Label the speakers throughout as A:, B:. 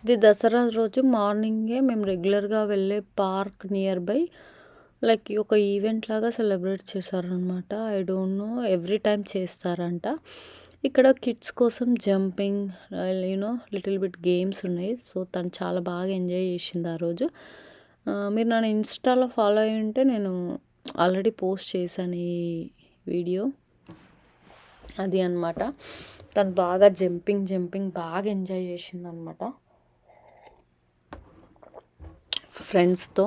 A: ఇది దసరా రోజు మార్నింగే మేము రెగ్యులర్‌గా వెళ్ళే పార్క్ నియర్ బై లైక్ ఒక ఈవెంట్ లాగా సెలబ్రేట్ చేశారనమాట. I don't know every time చేస్తారంట. ఇక్కడ కిడ్స్ కోసం జంపింగ్ లిటిల్ బిట్ గేమ్స్ ఉన్నాయి. సో, తను చాలా బాగా ఎంజాయ్ చేసింది ఆ రోజు. మీరు నన్ను ఇన్‌స్టాలో ఫాలో అయ్యి ఉంటే నేను ఆల్రెడీ పోస్ట్ చేశాను ఈ వీడియో. అది అనమాట. తను బాగా జంపింగ్ బాగా ఎంజాయ్ చేసిందనమాట ఫ్రెండ్స్‌తో.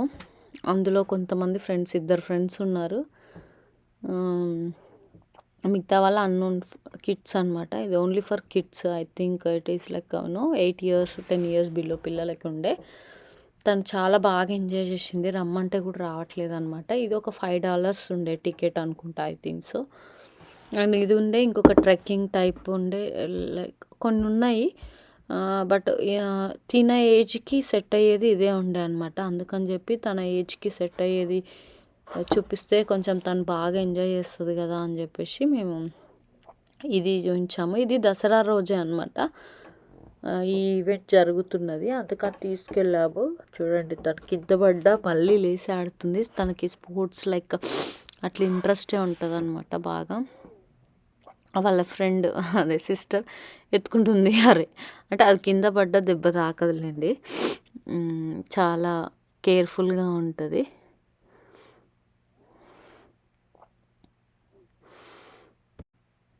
A: అందులో కొంతమంది ఫ్రెండ్స్, ఇద్దరు ఫ్రెండ్స్ ఉన్నారు. మిగతా వాళ్ళు అన్నోన్ కిడ్స్ అనమాట. ఇది only for kids. I think it is like 8 years 10 years below పిల్లలకి ఉండే. తను చాలా బాగా ఎంజాయ్ చేసింది. రమ్మంటే కూడా రావట్లేదనమాట. ఇది ఒక $5 ఉండే టికెట్ అనుకుంటా, ఐ థింక్ సో. అండ్ ఇది ఉండే ఇంకొక ట్రెక్కింగ్ టైప్ ఉండే, లైక్ కొన్ని ఉన్నాయి. బట్ తిన ఏజ్‌కి సెట్ అయ్యేది ఇదే ఉండే అనమాట. అందుకని చెప్పి తన ఏజ్‌కి సెట్ అయ్యేది చూపిస్తే కొంచెం తను బాగా ఎంజాయ్ చేస్తుంది కదా అని చెప్పేసి మేము ఇది చూయించాము. ఇది దసరా రోజే అనమాట ఈ ఈవెంట్ జరుగుతున్నది. అందుకని తీసుకెళ్ళాము. చూడండి, తను కింద పడ్డా మళ్ళీ లేసి ఆడుతుంది. తనకి స్పోర్ట్స్ లైక్ అట్లా ఇంట్రెస్టే ఉంటుంది అనమాట బాగా. వాళ్ళ ఫ్రెండ్ అదే సిస్టర్ ఎత్తుకుంటుంది. అరే అంటే అది కింద పడ్డ దెబ్బ తాకదులేండి, చాలా కేర్ఫుల్గా ఉంటుంది.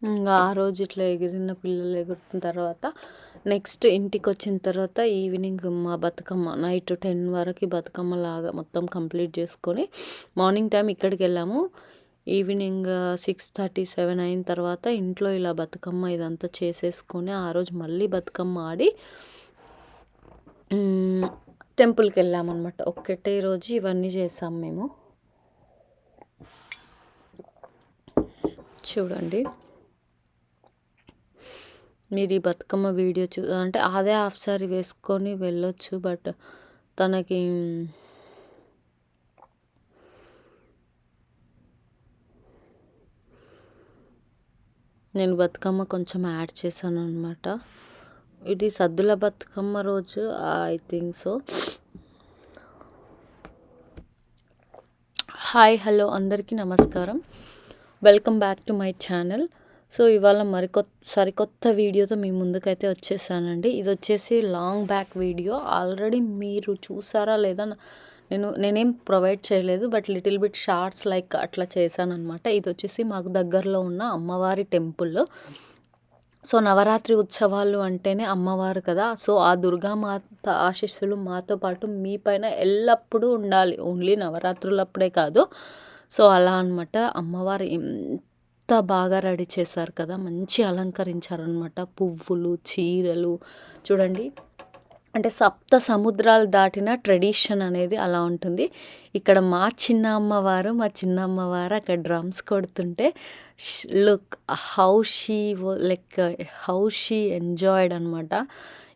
A: ఇంకా ఆ రోజు ఇట్లా ఎగిరిన పిల్లలు ఎగురిన తర్వాత నెక్స్ట్ ఇంటికి వచ్చిన తర్వాత ఈవినింగ్ మా బతుకమ్మ నైట్ 10 వరకు బతుకమ్మ లాగా మొత్తం కంప్లీట్ చేసుకొని మార్నింగ్ టైం ఇక్కడికి వెళ్ళాము. ఈవినింగ్ 6:30, 7 అయిన తర్వాత ఇంట్లో ఇలా బతుకమ్మ ఇదంతా చేసేసుకొని ఆ రోజు మళ్ళీ బతుకమ్మ ఆడి టెంపుల్కి వెళ్ళామన్నమాట. ఒక్కటే రోజు ఇవన్నీ చేసాం మేము. చూడండి, మీరు ఈ బతుకమ్మ వీడియో అంటే అదే హాఫ్ సారీ వేసుకొని వెళ్ళొచ్చు. బట్ తనకి నేను బతుకమ్మ కొంచెం యాడ్ చేశాను అనమాట. ఇది సద్దుల బతుకమ్మ రోజు, I think so. Hi, hello, అందరికీ నమస్కారం. Welcome back to my channel. So ఇవాళ సరికొత్త వీడియోతో మీ ముందుకైతే వచ్చేసానండి. ఇది వచ్చేసి లాంగ్ బ్యాక్ వీడియో. ఆల్రెడీ మీరు చూసారా లేదా నేనేం ప్రొవైడ్ చేయలేదు, but little bit shorts like అట్లా చేశాను అనమాట. ఇది వచ్చేసి మాకు దగ్గరలో ఉన్న అమ్మవారి టెంపుల్. సో నవరాత్రి ఉత్సవాలు అంటేనే అమ్మవారు కదా. సో ఆ దుర్గామాత ఆశీస్సులు మాతో పాటు మీ పైన ఎల్లప్పుడూ ఉండాలి, ఓన్లీ నవరాత్రులప్పుడే కాదు. సో అలా అనమాట. అమ్మవారు ఎంత బాగా రెడీ చేశారు కదా, మంచి అలంకరించారనమాట. పువ్వులు, చీరలు చూడండి. అంటే సప్త సముద్రాలు దాటిన ట్రెడిషన్ అనేది అలా ఉంటుంది. ఇక్కడ మా చిన్న అమ్మవారు అక్కడ డ్రమ్స్ కొడుతుంటే లుక్ హౌ షీ ఎంజాయ్డ్ అనమాట.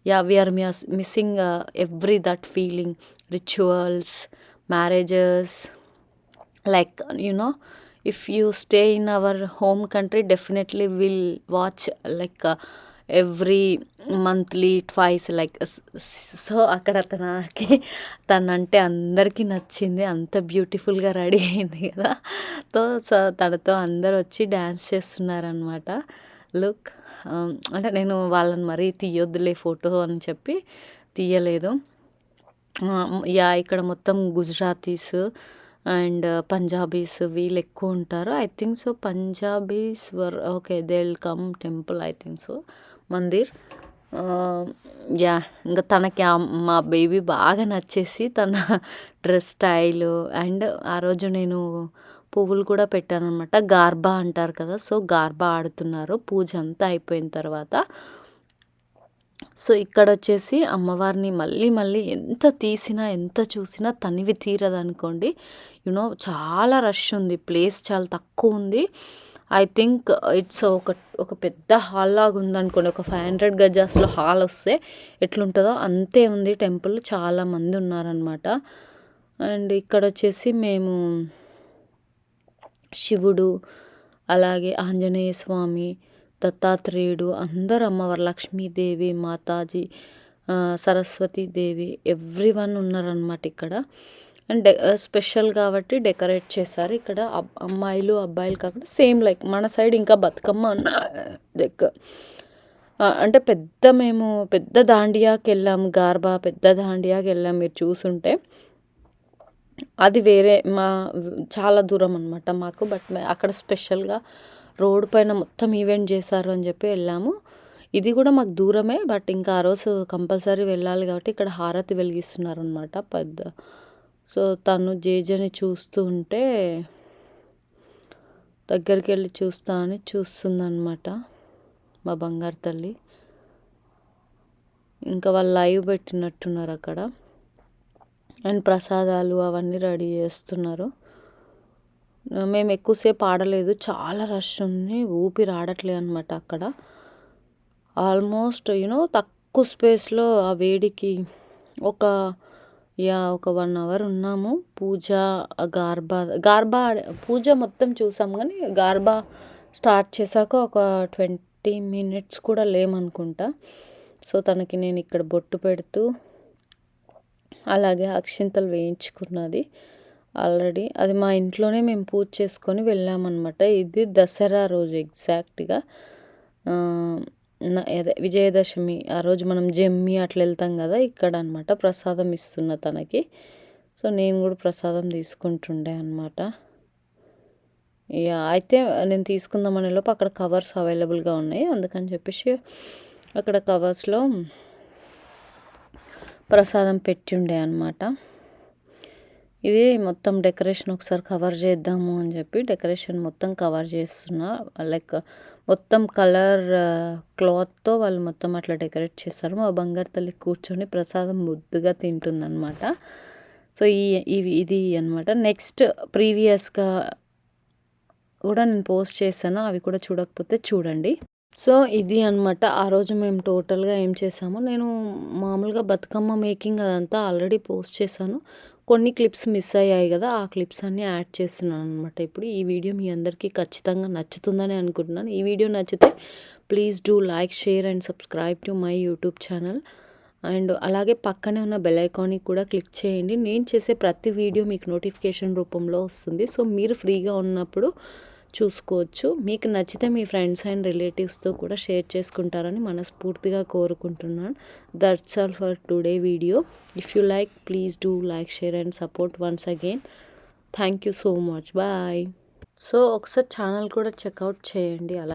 A: Yeah, we are missing every that feeling. Rituals, marriages, like if you stay in our home country, definitely we'll watch like every monthly twice like. So అక్కడ తనంటే అందరికీ నచ్చింది. అంత బ్యూటిఫుల్గా రెడీ అయింది కదా. సో తనతో అందరు వచ్చి డ్యాన్స్ చేస్తున్నారనమాట. లుక్, అంటే నేను వాళ్ళని మరీ తీయొద్దులే ఫోటో అని చెప్పి తీయలేదు. యా, ఇక్కడ మొత్తం గుజరాతీస్ అండ్ పంజాబీస్ వీళ్ళు ఎక్కువ ఉంటారు. I think so Punjabis okay, they will come temple, I think so Mandir. Yeah, ఇంకా తనకి మా బేబీ బాగా నచ్చేసి తన డ్రెస్ స్టైలు అండ్ ఆ రోజు నేను పువ్వులు కూడా పెట్టాను అనమాట. గార్బా అంటారు కదా, సో గార్బా ఆడుతున్నారు పూజ అంతా అయిపోయిన తర్వాత. సో ఇక్కడ వచ్చేసి అమ్మవారిని మళ్ళీ ఎంత తీసినా ఎంత చూసినా తనివి తీరదనుకోండి. చాలా రష్ ఉంది, ప్లేస్ చాలా తక్కువ ఉంది. ఐ థింక్ ఇట్స్ ఒక పెద్ద హాల్ లాగా ఉందనుకోండి. ఒక 500 గజాస్లో హాల్ వస్తే ఎట్లుంటుందో అంతే ఉంది టెంపుల్. చాలామంది ఉన్నారనమాట. అండ్ ఇక్కడ వచ్చేసి మేము శివుడు, అలాగే ఆంజనేయ స్వామి, దత్తాత్రేయుడు, అందరు అమ్మవారు, లక్ష్మీదేవి, మాతాజీ, సరస్వతీదేవి ఎవ్రీవన్ ఉన్నారనమాట ఇక్కడ. అండ్ స్పెషల్ కాబట్టి డెకరేట్ చేశారు ఇక్కడ. అమ్మాయిలు అబ్బాయిలు కాకుండా సేమ్ లైక్ మన సైడ్ ఇంకా బతుకమ్మ అన్న అంటే మేము పెద్ద దాండియాకి వెళ్ళాము, గార్బా పెద్ద దాండియాకి వెళ్ళాము. మీరు చూసుంటే అది వేరే చాలా దూరం అనమాట మాకు. బట్ అక్కడ స్పెషల్గా రోడ్ పైన మొత్తం ఈవెంట్ చేశారు అని చెప్పి వెళ్ళాము. ఇది కూడా మాకు దూరమే, బట్ ఇంకా ఆ రోజు కంపల్సరీ వెళ్ళాలి కాబట్టి ఇక్కడ హారతి వెలిగిస్తున్నారు అనమాట పెద్ద. సో తను జేజని చూస్తూ ఉంటే దగ్గరికి వెళ్ళి చూస్తా అని చూస్తుందన్నమాట మా బంగారు తల్లి. ఇంకా వాళ్ళు లైవ్ పెట్టినట్టున్నారు అక్కడ. అండ్ ప్రసాదాలు అవన్నీ రెడీ చేస్తున్నారు. మేము ఎక్కువసేపు ఆడలేదు, చాలా రష్ ఉంది, ఊపిరి ఆడట్లేదు అనమాట అక్కడ. ఆల్మోస్ట్ తక్కువ స్పేస్లో ఆ వేడికి ఒక 1 అవర్ ఉన్నాము. పూజ, గార్బా పూజ మొత్తం చూసాం, కానీ గార్బా స్టార్ట్ చేశాక ఒక 20 minutes కూడా లేమనుకుంటా. సో తనకి నేను ఇక్కడ బొట్టు పెడుతూ అలాగే అక్షింతలు వేయించుకున్నది ఆల్రెడీ. అది మా ఇంట్లోనే మేము పూజ చేసుకొని వెళ్ళామన్నమాట. ఇది దసరా రోజు ఎగ్జాక్ట్గా అదే విజయదశమి ఆ రోజు మనం జమ్మి అట్లా వెళ్తాం కదా, ఇక్కడ అనమాట ప్రసాదం ఇస్తున్న తనకి. సో నేను కూడా ప్రసాదం తీసుకుంటుండే అనమాట. అయితే నేను తీసుకుందామనే లోపు అక్కడ కవర్స్ అవైలబుల్గా ఉన్నాయి, అందుకని చెప్పేసి అక్కడ కవర్స్లో ప్రసాదం పెట్టుండే అనమాట. ఇది మొత్తం డెకరేషన్ ఒకసారి కవర్ చేద్దాము అని చెప్పి డెకరేషన్ మొత్తం కవర్ చేస్తున్నా. లైక్ మొత్తం కలర్ క్లాత్తో వాళ్ళు మొత్తం అట్లా డెకరేట్ చేస్తారు. మా బంగారు తల్లి కూర్చొని ప్రసాదం ముద్దుగా తింటుందన్నమాట. సో ఇది అనమాట. నెక్స్ట్ ప్రీవియస్గా కూడా నేను పోస్ట్ చేశాను, అవి కూడా చూడకపోతే చూడండి. సో ఇది అనమాట ఆ రోజు మేము టోటల్గా ఏం చేసాము. నేను మామూలుగా బతుకమ్మ మేకింగ్ అదంతా ఆల్రెడీ పోస్ట్ చేశాను. కొన్ని క్లిప్స్ మిస్ అయ్యాయి కదా, ఆ క్లిప్స్ అన్నీ యాడ్ చేస్తున్నాను అనమాట. ఇప్పుడు ఈ వీడియో మీ అందరికీ ఖచ్చితంగా నచ్చుతుందని అనుకుంటున్నాను. ఈ వీడియో నచ్చితే please do like, share and subscribe to my YouTube channel. And అలాగే పక్కనే ఉన్న బెల్ ఐకాన్ని కూడా క్లిక్ చేయండి. నేను చేసే ప్రతి వీడియో మీకు నోటిఫికేషన్ రూపంలో వస్తుంది. సో మీరు ఫ్రీగా ఉన్నప్పుడు చూసుకోవచ్చు. మీకు నచ్చితే మీ ఫ్రెండ్స్ అండ్ రిలేటివ్స్తో కూడా షేర్ చేసుకుంటారని మనస్ఫూర్తిగా కోరుకుంటున్నాను. That's all for today video. If you like please do like, share and support once again. Thank you so much. Bye. So ఒకసారి ఛానల్ కూడా చెక్అవుట్ చేయండి. అలా